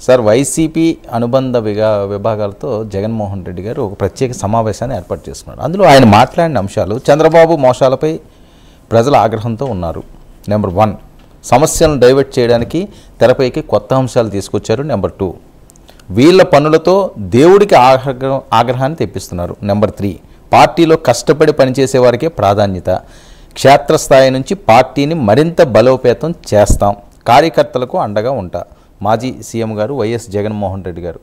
Sir YCP అనుబంధ విభాగాలతో జగన్మోహన్ రెడ్డి గారు ఒక ప్రత్యేక సమావేశాన్ని ఏర్పాటు చేసుకున్నారు. అందులో ఆయన మాట్లాడిన అంశాలు చంద్రబాబు మోసాలపై ప్రజల ఆగ్రహంతో ఉన్నారు. నెంబర్ 1, సమస్యలను డైవర్ట్ చేయడానికి తెరపైకి కొత్త అంశాలు తీసుకొచ్చారు. నెంబర్ 2, వీళ్ళ పనులతో దేవుడికి ఆగ్రహాన్ని తెప్పిస్తున్నారు. నెంబర్ 3, పార్టీలో కష్టపడి పనిచేసే వారికే ప్రాధాన్యత, క్షేత్రస్థాయి నుంచి పార్టీని మరింత బలోపేతం చేస్తాం, కార్యకర్తలకు అండగా ఉంటా. మాజీ సీఎం గారు వైఎస్ జగన్మోహన్ రెడ్డి గారు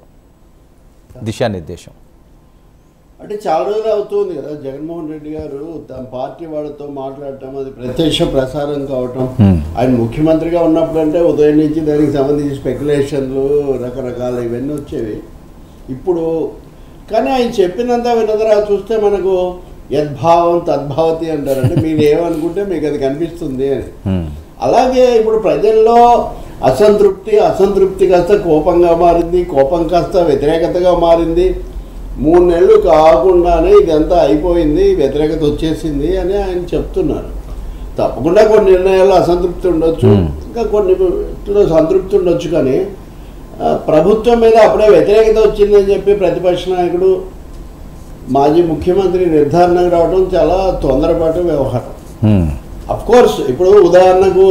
దిశానిర్దేశం. అంటే చాలా రోజులు అవుతుంది కదా జగన్మోహన్ రెడ్డి గారు తన పార్టీ వాళ్ళతో మాట్లాడటం, అది ప్రత్యక్ష ప్రసారం కావటం. ఆయన ముఖ్యమంత్రిగా ఉన్నప్పుడు అంటే ఉదయం నుంచి దానికి సంబంధించి స్పెక్యులేషన్లు రకరకాల ఇవన్నీ వచ్చేవి. ఇప్పుడు కానీ ఆయన చెప్పినంత వినదరా చూస్తే మనకు యద్భావం తద్భావతి అంటారు. అంటే మీరు ఏమనుకుంటే మీకు అది కనిపిస్తుంది అని. అలాగే ఇప్పుడు ప్రజల్లో అసంతృప్తి కాస్త కోపంగా మారింది, కోపం కాస్త వ్యతిరేకతగా మారింది. 3 నెలలు కాకుండానే ఇదంతా అయిపోయింది, వ్యతిరేకత వచ్చేసింది అని ఆయన చెప్తున్నారు. తప్పకుండా కొన్ని నిర్ణయాల్లో అసంతృప్తి ఉండొచ్చు, ఇంకా కొన్నిట్లో సంతృప్తి ఉండొచ్చు. కానీ ప్రభుత్వం మీద అప్పుడే వ్యతిరేకత వచ్చిందని చెప్పి ప్రతిపక్ష నాయకుడు మాజీ ముఖ్యమంత్రి నిర్ధారణకు రావడం చాలా తొందరపాటు వ్యవహారం. అఫ్కోర్స్ ఇప్పుడు ఉదాహరణకు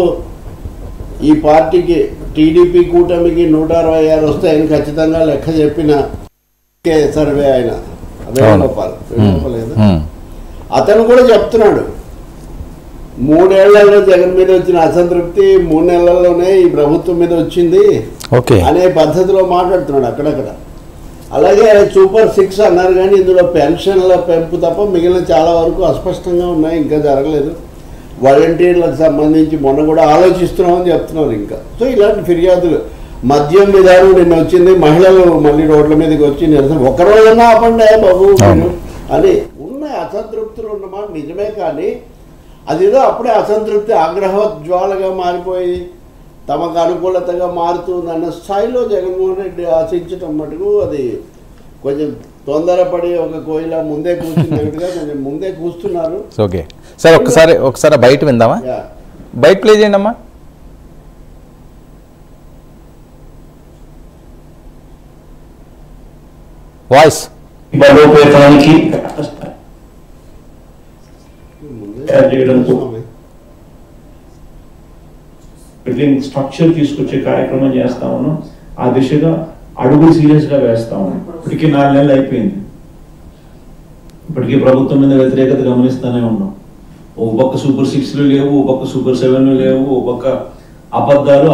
ఈ పార్టీకి టీడీపీ కూటమికి 166 వస్తాయని ఖచ్చితంగా లెక్క చెప్పిన సర్వే ఆయన వేణుగోపాల్ అతను కూడా చెప్తున్నాడు 3 ఏళ్లలో జగన్ మీద వచ్చిన అసంతృప్తి 3 నెలల్లోనే ఈ ప్రభుత్వం మీద వచ్చింది అనే పద్ధతిలో మాట్లాడుతున్నాడు అక్కడక్కడ. అలాగే సూపర్ 6 అన్నారు, కానీ ఇందులో పెన్షన్ల పెంపు తప్ప మిగిలిన చాలా వరకు అస్పష్టంగా ఉన్నాయి, ఇంకా జరగలేదు. వాలంటీర్లకు సంబంధించి మొన్న కూడా ఆలోచిస్తున్నామని చెప్తున్నారు ఇంకా. సో ఇలాంటి ఫిర్యాదులు, మద్యం విధానం నిన్న వచ్చింది, మహిళలు మళ్ళీ రోడ్ల మీదకి వచ్చి నిరసన, ఒక్కరోజన్నా ఆపండి బాబు అని ఉన్నాయి. అసంతృప్తులు ఉన్నమాట నిజమే, కానీ అదేదో అప్పుడే అసంతృప్తి ఆగ్రహోజ్వాలగా మారిపోయి తమకు అనుకూలతగా మారుతుందన్న స్థాయిలో జగన్మోహన్ రెడ్డి ఆశించటం మటుకు అది కొంచెం తొందరపడి ఒక కోయిల ముందే కూర్చున్నట్టుగా కొంచెం ముందే కూస్తున్నారు. ఓకే సార్, ఒకసారి బయట విందామా? బయట ప్లే చేయండి అమ్మా. వాయిస్ బలోపేతానికి స్ట్రక్చర్ తీసుకొచ్చే కార్యక్రమం చేస్తా ఉన్నాం. ఆ దిశగా అడుగులు సీరియస్ గా వేస్తా ఉన్నాం. ఇప్పటికీ 4 నెలలు అయిపోయింది. ఇప్పటికీ ప్రభుత్వం మీద వ్యతిరేకత గమనిస్తూనే ఉన్నాం. ఓ పక్క సూపర్ 6లు లేవు, ఓ పక్క సూపర్ 7లు లేవు, ఓ పక్క అబద్ధాలు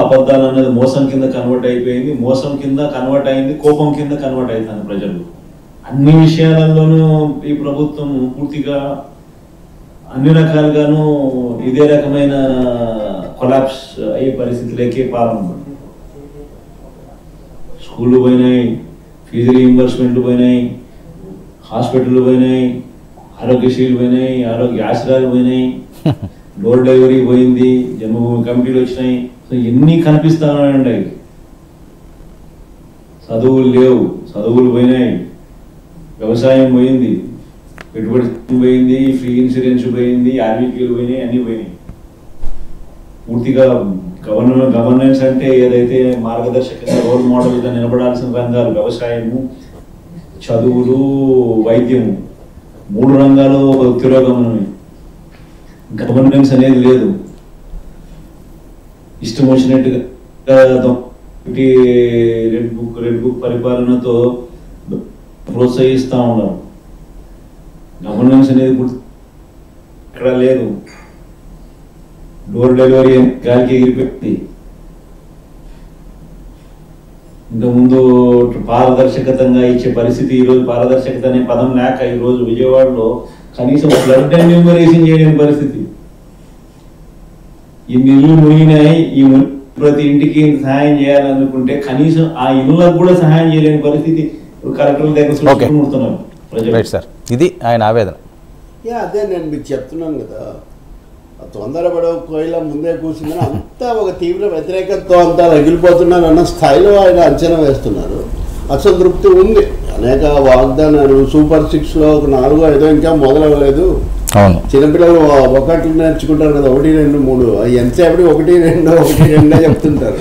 అనేది మోసం కింద కన్వర్ట్ అయిపోయింది, మోసం కింద కన్వర్ట్ అయింది, కోపం కింద కన్వర్ట్ అవుతుంది ప్రజలు. అన్ని విషయాలలోనూ ఈ ప్రభుత్వం పూర్తిగా అన్ని రకాలుగాను ఇదే రకమైన కొలాప్స్ అయ్యే పరిస్థితులకే పాల్గొంది. స్కూళ్ళు పోయినాయి, ఫీజు రీయింబర్స్మెంట్లు పోయినాయి, హాస్పిటల్ పోయినాయి, ఆరోగ్యశ్రీలు పోయినాయి, ఆరోగ్య ఆశ్రయాలు పోయినాయి, డోర్ డెలివరీ పోయింది, జన్మభూమి కమిటీలు వచ్చినాయి. సో ఎన్ని కనిపిస్తానండి. చదువులు లేవు, చదువులు పోయినాయి, వ్యవసాయం పోయింది, పెట్టుబడి పోయింది, ఫ్రీ ఇన్సూరెన్స్ పోయింది, ఆర్బీకేలు పోయినాయి, అన్నీ పోయినాయి. పూర్తిగా గవర్నెన్స్ అంటే ఏదైతే మార్గదర్శకంగా రోల్ మోడల్గా నిలబడాల్సిన రంగాలు వ్యవసాయము, చదువులు, వైద్యము, 3 రంగాలు తిరోగమనమే. గవర్నెన్స్ అనేది లేదు. ఇష్టం వచ్చినట్టుగా రెడ్ బుక్ పరిపాలనతో ప్రోత్సహిస్తూ ఉన్నారు. గవర్నెన్స్ అనేది ఇక్కడ లేదు. డోర్ డెలివరీ గాలికి ఎగిరిపెట్టి ఇంతకుముందు పారదర్శకతంగా ఇచ్చే పరిస్థితి, ఈరోజు పారదర్శకత అనే పదం లేక ఈరోజు విజయవాడలో కనీసం బ్లడ్ ఎన్యూమరేషన్ చేయలేని పరిస్థితి. ఇన్ని ఇళ్ళు మునిగినాయి, ఈ ప్రతి ఇంటికి సహాయం చేయాలనుకుంటే కనీసం ఆ ఇళ్ళకు కూడా సహాయం చేయలేని పరిస్థితి కలెక్టర్ల దగ్గర చూస్తున్నారు ప్రజలు. ఇది ఆయన ఆవేదన. అదే నేను మీకు చెప్తున్నాను కదా, తొందరపడే కోయిల ముందే కూర్చుందని అంతా ఒక తీవ్ర వ్యతిరేకతతో అంతా రగిలిపోతున్నారు అన్న స్థాయిలో ఆయన అంచనా వేస్తున్నారు. అసంతృప్తి ఉంది, అనేక వాగ్దానాలు. సూపర్ 6లో ఒక 4, 5 ఇంకా మొదలవ్వలేదు. చిన్నపిల్లలు 1 నేర్చుకుంటారు కదా, 1, 2, 3 ఎంతసేపటి 1, 2 చెప్తుంటారు.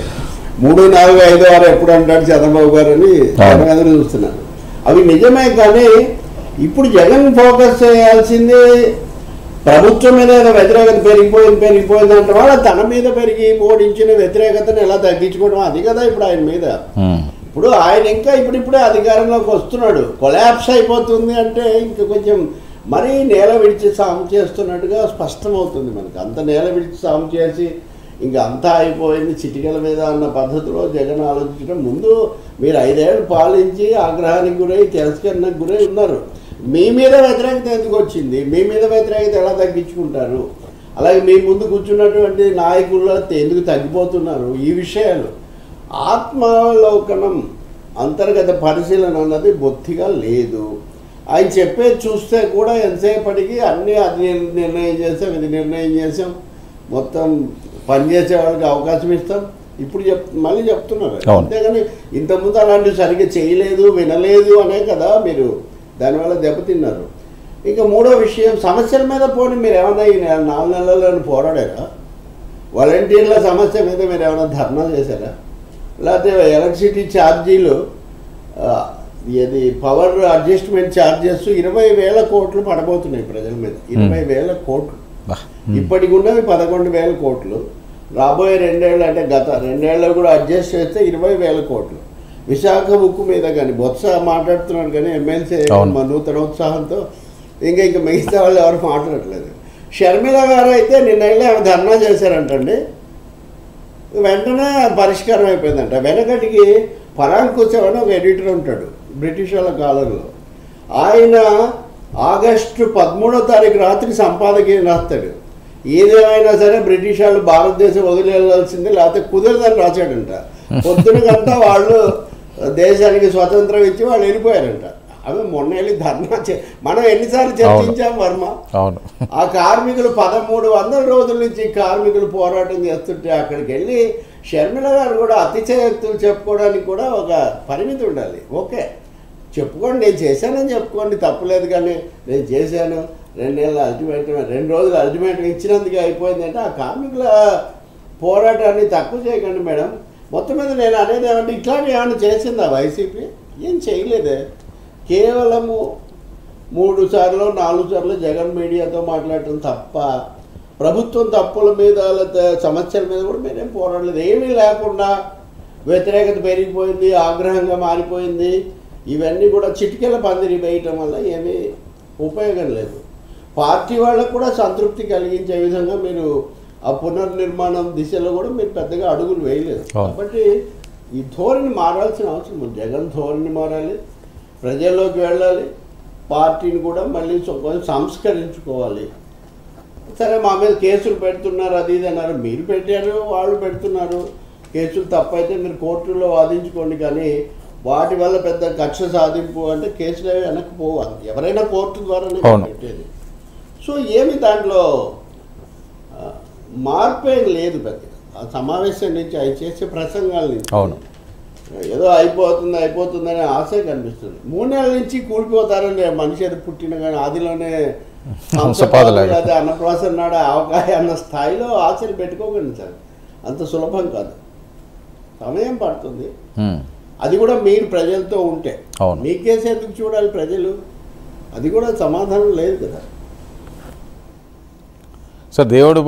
3, 4, 5, 6 ఎప్పుడు అంటాడు చంద్రబాబు గారు అని జనం చూస్తున్నారు. అవి నిజమే, కానీ ఇప్పుడు జగన్ ఫోకస్ చేయాల్సింది ప్రభుత్వం మీద వ్యతిరేకత పెరిగిపోయింది అంటే వాళ్ళ తన మీద పెరిగి ఓడించిన వ్యతిరేకతను ఎలా తగ్గించుకోవడం, అది కదా ఇప్పుడు ఆయన మీద. ఇప్పుడు ఆయన ఇంకా ఇప్పుడిప్పుడే అధికారంలోకి వస్తున్నాడు, కొలాప్స్ అయిపోతుంది అంటే ఇంకా కొంచెం మరీ నేల విడిచి సాము చేస్తున్నట్టుగా స్పష్టమవుతుంది మనకు. అంత నేల విడిచి సాము చేసి ఇంకా అంతా అయిపోయింది చిటికల మీద అన్న పద్ధతిలో జగన్ ఆలోచించడం. ముందు మీరు 5 ఏళ్ళు పాలించి ఆగ్రహానికి గురై తిరస్కరణకు గురై ఉన్నారు. మీ మీద వ్యతిరేకత ఎందుకు వచ్చింది, మీ మీద వ్యతిరేకత ఎలా తగ్గించుకుంటారు, అలాగే మీ ముందు కూర్చున్నటువంటి నాయకుల్లో ఎందుకు తగ్గిపోతున్నారు, ఈ విషయాలు ఆత్మావలోకనం అంతర్గత పరిశీలన అన్నది బొత్తిగా లేదు. ఆయన చెప్పేది చూస్తే కూడా ఎంతసేపటికి అన్నీ అది నిర్ణయం చేసాం, ఇది నిర్ణయం చేసాం, మొత్తం పనిచేసే వాళ్ళకి అవకాశం ఇస్తాం, ఇప్పుడు మళ్ళీ చెప్తున్నారు. అంతేగాని ఇంతకుముందు అలాంటివి సరిగ్గా చేయలేదు, వినలేదు అనే కదా మీరు దానివల్ల దెబ్బతిన్నారు. ఇంకా మూడో విషయం, సమస్యల మీద పోనీ మీరు ఏమన్నా ఈ 4 నెలల్లో పోరాడారా? వాలంటీర్ల సమస్య మీద మీరు ఏమైనా ధర్నా చేశారా? లేకపోతే ఎలక్ట్రిసిటీ ఛార్జీలు ఇది పవర్ అడ్జస్ట్మెంట్ ఛార్జెస్ 20,000 కోట్లు పడబోతున్నాయి ప్రజల మీద. 20,000 కోట్లు ఇప్పటికి ఉన్నవి 11,000 కోట్లు. రాబోయే 2 ఏళ్ళు అంటే గత 2 ఏళ్ళు కూడా అడ్జస్ట్ చేస్తే 20,000 కోట్లు. విశాఖ ఉక్కు మీద కానీ బొత్స మాట్లాడుతున్నాడు, కానీ ఎమ్మెల్సీ నూతన ఉత్సాహంతో ఇంకా మిగతా వాళ్ళు ఎవరు మాట్లాడట్లేదు. షర్మిల గారు అయితే నిన్న ఆమె ధర్నా చేశారంటండి, వెంటనే పరిష్కారం అయిపోయిందంట. వెనకటికి పరాంకుశం అని ఒక ఎడిటర్ ఉంటాడు బ్రిటిష్ వాళ్ళ కాలంలో, ఆయన ఆగస్టు 13వ తారీఖు రాత్రి సంపాదకీయం రాస్తాడు. ఏదేమైనా సరే బ్రిటిష్ వాళ్ళు భారతదేశం వదిలేయాల్సిందే, లేకపోతే కుదరదని రాశాడంట. పొద్దునకంతా వాళ్ళు దేశానికి స్వతంత్రం ఇచ్చి వాళ్ళు వెళ్ళిపోయారంట. అవి మొన్న వెళ్ళి ధర్నా మనం ఎన్నిసార్లు చర్చించాం వర్మ. ఆ కార్మికులు 1300 రోజుల నుంచి కార్మికులు పోరాటం చేస్తుంటే అక్కడికి వెళ్ళి షర్మిల గారు కూడా అతిశయోక్తులు చెప్పుకోవడానికి కూడా ఒక పరిమితి ఉండాలి. ఓకే, చెప్పుకోండి, నేను చేశానని చెప్పుకోండి, తప్పులేదు. కానీ నేను చేశాను, 2 నెలల అల్టిమేటం, 2 రోజులు అల్టిమేటం ఇచ్చినందుకే అయిపోయిందంటే ఆ కార్మికుల పోరాటాన్ని తక్కువ చేయకండి మేడం. మొత్తం మీద నేను అనేది ఏమంటే ఇట్లాంటి ఏమైనా చేసిందా వైసీపీ? ఏం చేయలేదే. కేవలము 3 సార్లు 4 సార్లు జగన్ మీడియాతో మాట్లాడటం తప్ప ప్రభుత్వం తప్పుల మీద సమస్యల మీద కూడా మీరేం పోరాడలేదు. ఏమీ లేకుండా వ్యతిరేకత పెరిగిపోయింది, ఆగ్రహంగా మారిపోయింది. ఇవన్నీ కూడా చిటికెల పందిరి వేయటం వల్ల ఏమీ ఉపయోగం లేదు. పార్టీ వాళ్ళకు కూడా సంతృప్తి కలిగించే విధంగా మీరు ఆ పునర్నిర్మాణం దిశలో కూడా మీరు పెద్దగా అడుగులు వేయలేదు. కాబట్టి ఈ ధోరణి మారాల్సిన అవసరం ఉంది. జగన్ ధోరణి మారాలి, ప్రజల్లోకి వెళ్ళాలి, పార్టీని కూడా మళ్ళీ కొంచెం సంస్కరించుకోవాలి. సరే, మా మీద కేసులు పెడుతున్నారు, అది ఇది అన్నారు, మీరు పెట్టారు, వాళ్ళు పెడుతున్నారు. కేసులు తప్పైతే మీరు కోర్టుల్లో వాదించుకోండి, కానీ వాటి వల్ల పెద్ద కక్ష సాధింపు అంటే కేసులు అవి వెనక్కి పోవాలి. ఎవరైనా కోర్టు ద్వారానే పెట్టేది. సో ఏమి దాంట్లో మార్పేం లేదు పెద్దగా. ఆ సమావేశం నుంచి అవి చేసే ప్రసంగాల నుంచి ఏదో అయిపోతుందనే ఆశే కనిపిస్తుంది. 3 నెలల నుంచి కూలిపోతారని మనిషి అది పుట్టిన కానీ ఆదిలోనే అదే అన్నప్రాసన నాడు అవకాశం అన్న స్థాయిలో ఆశలు పెట్టుకోకండి సార్. అంత సులభం కాదు, సమయం పడుతుంది. అది కూడా మీరు ప్రజలతో ఉంటే. మీకేసి ఎందుకు చూడాలి ప్రజలు? అది కూడా సమాధానం లేదు కదా. సో దేవుడు